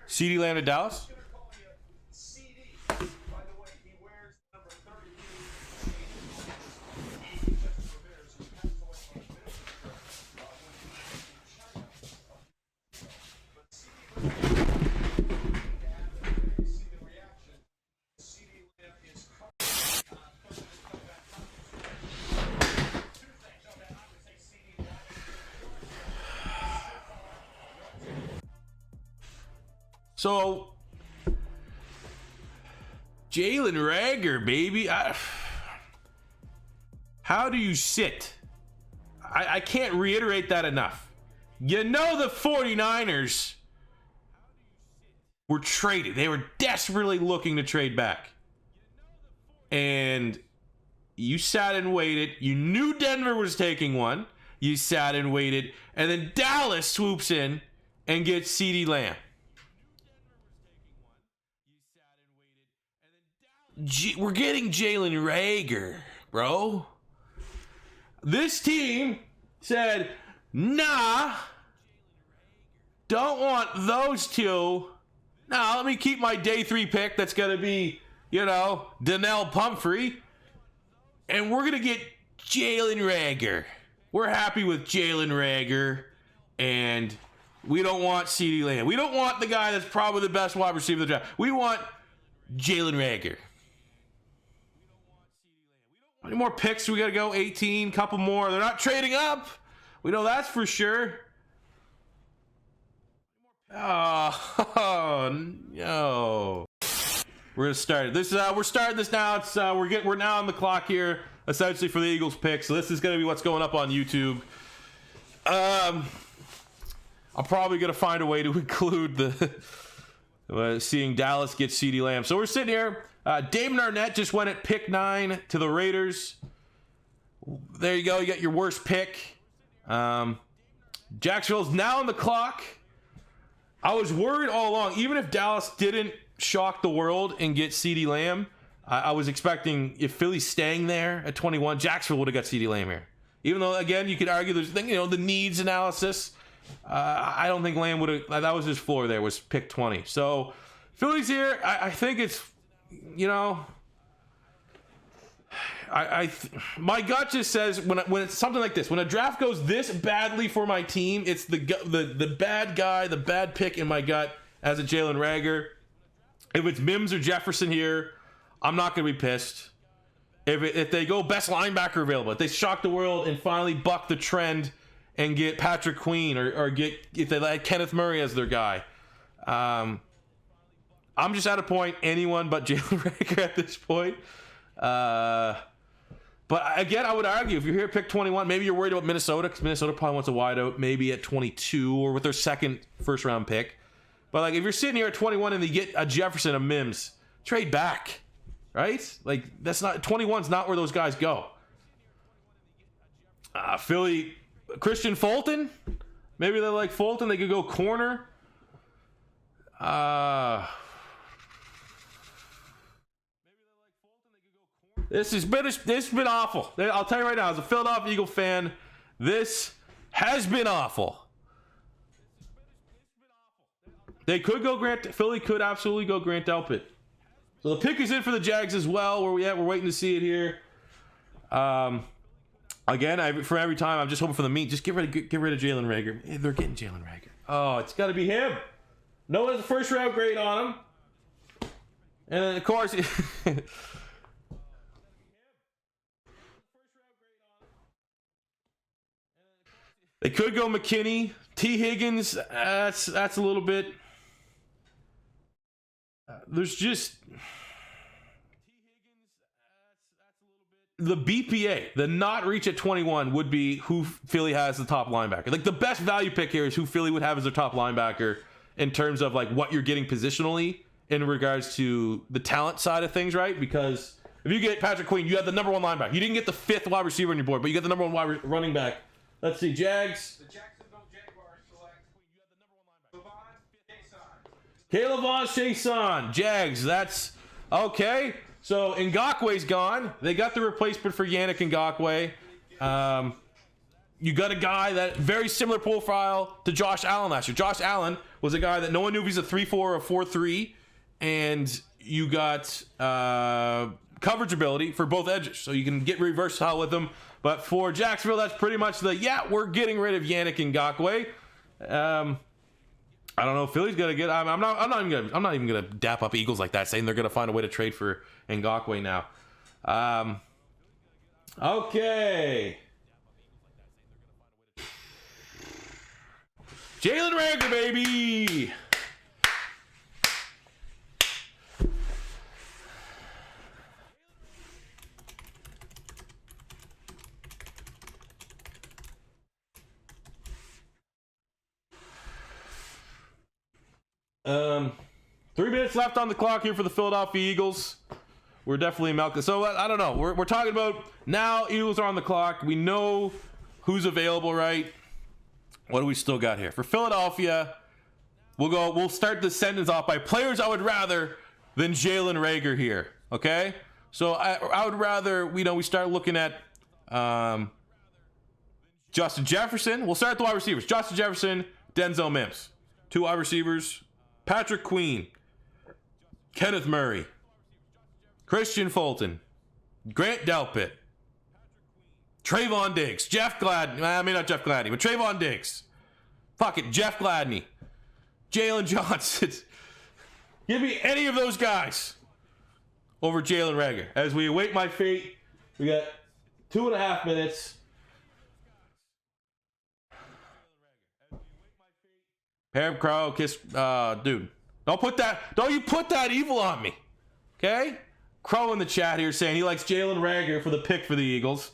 CeeDee Lamb to Dallas. So, Jalen Reagor, baby. How do you sit? I can't reiterate that enough. You know the 49ers were traded. They were desperately looking to trade back. And you sat and waited. You knew Denver was taking one. You sat and waited. And then Dallas swoops in and gets CeeDee Lamb. We're getting Jalen Reagor, bro. This team said, nah, don't want those two. Nah, let me keep my day 3 pick that's going to be, Donnell Pumphrey. And we're going to get Jalen Reagor. We're happy with Jalen Reagor. And we don't want CeeDee Lamb. We don't want the guy that's probably the best wide receiver of the draft. We want Jalen Reagor. How many more picks we got to go? 18, couple more. They're not trading up. We know that's for sure. Oh no. We're gonna start this. We're starting this now. It's we're now on the clock here, essentially for the Eagles pick. So this is gonna be what's going up on YouTube. I'm probably gonna find a way to include the seeing Dallas get CeeDee Lamb. So we're sitting here. Damon Arnett just went at pick 9 to the Raiders. There you go. You got your worst pick. Jacksonville's now on the clock. I was worried all along, even if Dallas didn't shock the world and get CeeDee Lamb, I was expecting if Philly's staying there at 21, Jacksonville would have got CeeDee Lamb here. Even though, again, you could argue there's the needs analysis. I don't think Lamb would have. That was his floor there, was pick 20. So Philly's here. I think it's. My gut just says when it's something like this, when a draft goes this badly for my team, it's the bad guy, the bad pick in my gut as a Jalen Reagor. If it's Mims or Jefferson here, I'm not going to be pissed. If they go best linebacker available, if they shock the world and finally buck the trend and get Patrick Queen or if they like Kenneth Murray as their guy. I'm just at a point, anyone but Jalen Reagor at this point. But again, I would argue if you're here at pick 21, maybe you're worried about Minnesota because Minnesota probably wants a wideout, maybe at 22 or with their second first round pick. But like if you're sitting here at 21 and they get a Jefferson, a Mims, trade back, right? Like that's not 21's not where those guys go. Philly, Christian Fulton, maybe they like Fulton. They could go corner. This has been awful. I'll tell you right now, as a Philadelphia Eagle fan, this has been awful. Philly could absolutely go Grant Delpit. So the pick is in for the Jags as well. Where we at? We're waiting to see it here. Again, for every time, I'm just hoping for the meat. Just get rid of Jalen Reagor. They're getting Jalen Reagor. Oh, it's got to be him. No one's a first round grade on him. And then, of course, they could go McKinney, T. Higgins. That's a little bit. There's just the BPA, the not reach at 21 would be who Philly has the top linebacker. Like the best value pick here is who Philly would have as their top linebacker in terms of like what you're getting positionally in regards to the talent side of things, right? Because if you get Patrick Queen, you have the number 1 linebacker. You didn't get the 5th wide receiver on your board, but you get the number 1 running back. Let's see, Jags. The Jacksonville Jaguars select Caleb Vaughn, Chason, Jags. That's okay. So Ngakwe's gone. They got the replacement for Yannick Ngakoue. you got a guy that very similar profile to Josh Allen last year. Josh Allen was a guy that no one knew if he's a 3-4 or a 4-3, and you got coverage ability for both edges, so you can get versatile with them. But for Jacksonville, that's pretty much we're getting rid of Yannick Ngakoue. I don't know if Philly's gonna get. I'm not even gonna dap up Eagles like that, saying they're gonna find a way to trade for Ngakoue now. Okay. Jalen Reagor, baby. Three minutes left on the clock here for the Philadelphia Eagles. We're definitely milking. So I don't know. We're talking about now. Eagles are on the clock. We know who's available, right? What do we still got here for Philadelphia? We'll start the sentence off by players I would rather than Jalen Reagor here. Okay, so I would rather we start looking at Justin Jefferson. We'll start at the wide receivers. Justin Jefferson, Denzel Mims. 2 wide receivers. Patrick Queen, Kenneth Murray, Christian Fulton, Grant Delpit, Trayvon Diggs, Jeff Gladney. I mean, not Jeff Gladney, but Trayvon Diggs. Fuck it, Jeff Gladney, Jalen Johnson. Give me any of those guys over Jalen Reagor. As we await my fate, we got 2.5 minutes. Pam Crow, kiss, dude. Don't you put that evil on me. Okay? Crow in the chat here saying he likes Jalen Reagor for the pick for the Eagles.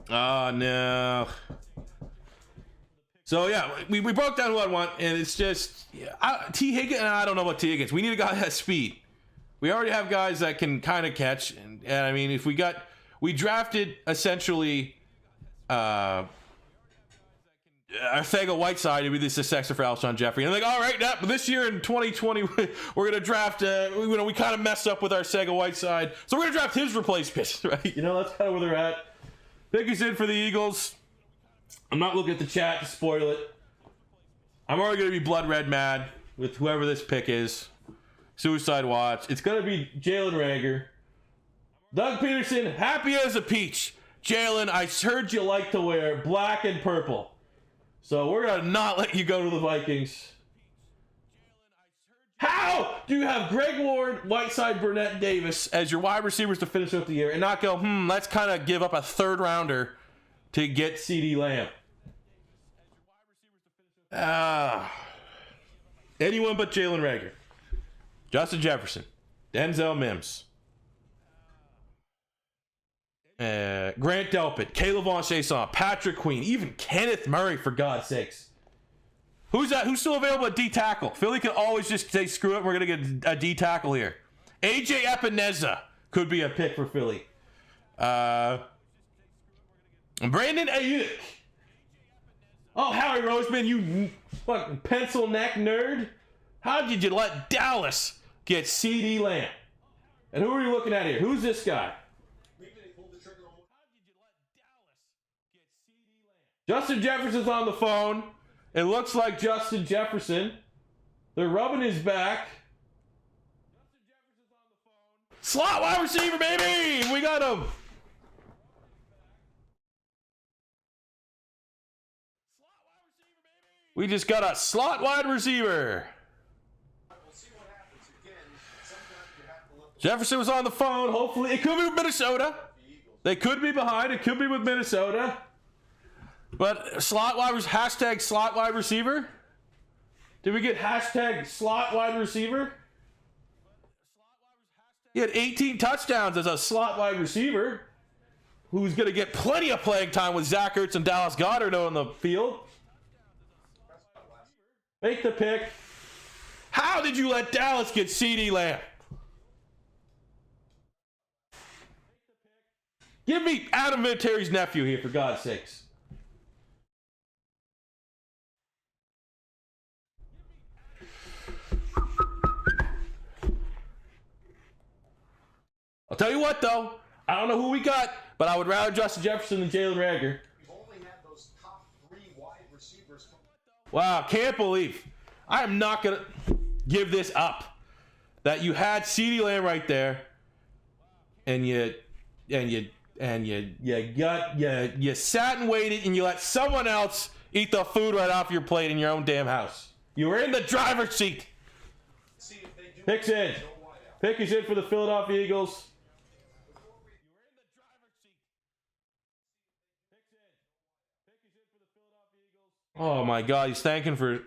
Oh, no. So, yeah, we broke down who I want, and it's just, T. Higgins, I don't know about T. Higgins. We need a guy that has speed. We already have guys that can kind of catch, and I mean, if we drafted essentially, Arcega-Whiteside to be the successor for Alshon Jeffrey. And they're like, all right, but this year in 2020, we're going to draft, we kind of messed up with Arcega-Whiteside. So we're going to draft his replacement, right? That's kind of where they're at. Pick is in for the Eagles. I'm not looking at the chat to spoil it. I'm already going to be blood red mad with whoever this pick is. Suicide watch. It's going to be Jalen Reagor. Doug Peterson, happy as a peach. Jalen, I heard you like to wear black and purple. So we're going to not let you go to the Vikings. How do you have Greg Ward, Whiteside, Burnett, Davis as your wide receivers to finish out the year and not go, let's kind of give up a 3rd rounder to get CeeDee Lamb? Anyone but Jalen Reagor. Justin Jefferson. Denzel Mims. Grant Delpit, Caleb Von Chason, Patrick Queen, even Kenneth Murray, for God's sakes. Who's that? Who's still available at D tackle? Philly can always just say, screw it, we're going to get a D tackle here. AJ Epineza could be a pick for Philly. Brandon Ayuk. Oh, Howie Roseman, you fucking pencil neck nerd. How did you let Dallas get CeeDee Lamb? And who are you looking at here? Who's this guy? Justin Jefferson's on the phone. It looks like Justin Jefferson. They're rubbing his back. Slot wide receiver, baby! We got him. We just got a slot wide receiver. Jefferson was on the phone. Hopefully, it could be with Minnesota. They could be behind. It could be with Minnesota. But slot wide was hashtag slot wide receiver. Did we get hashtag slot wide receiver? He had 18 touchdowns as a slot wide receiver, who's going to get plenty of playing time with Zach Ertz and Dallas Goedert on the field. Make the pick. How did you let Dallas get CeeDee Lamb? Give me Adam Vinatieri's nephew here, for God's sakes. I'll tell you what, though. I don't know who we got, but I would rather Justin Jefferson than Jalen Reagor. We've only had those top 3 wide receivers. Wow, can't believe. I am not going to give this up. That you had CeeDee Lamb right there, and you sat and waited, and you let someone else eat the food right off your plate in your own damn house. You were in the driver's seat. Picks in. Pick is in for the Philadelphia Eagles. Oh my God, he's thanking for.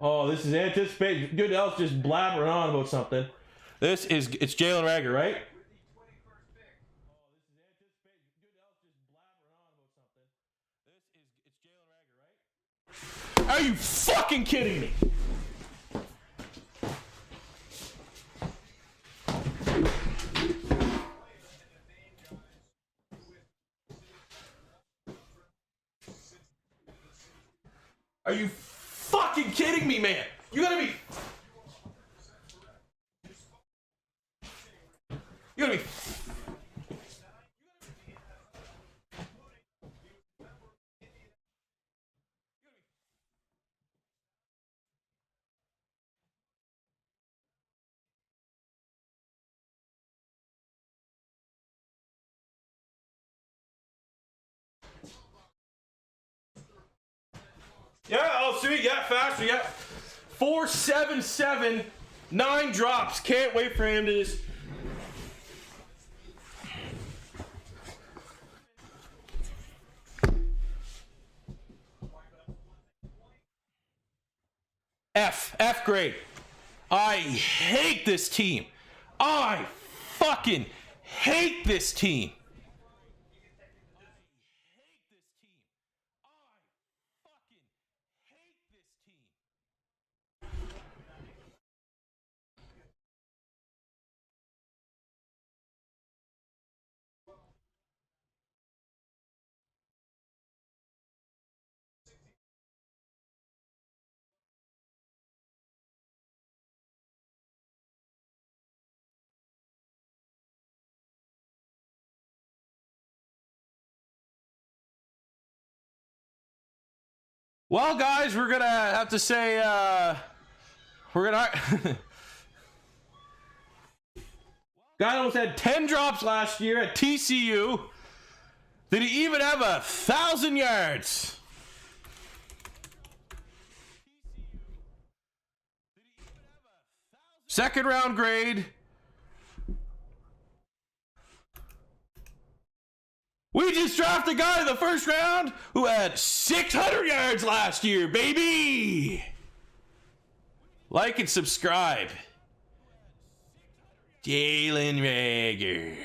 Oh, this is anticipation. Good else just blabbering on about something. It's Jalen Reagor, right? Are you fucking kidding me? Are you fucking kidding me, man? You gotta be. You gotta be. Yeah, oh sweet, yeah, faster, yeah. 4.77, 9 drops. Can't wait for him to just. F grade. I hate this team. I fucking hate this team. Well, guys, we're gonna have to say we're gonna. Guy almost had 10 drops last year at TCU. Did he even have 1,000 yards? Second round grade. We just drafted a guy in the first round who had 600 yards last year, baby. Like and subscribe. Jalen Reagor.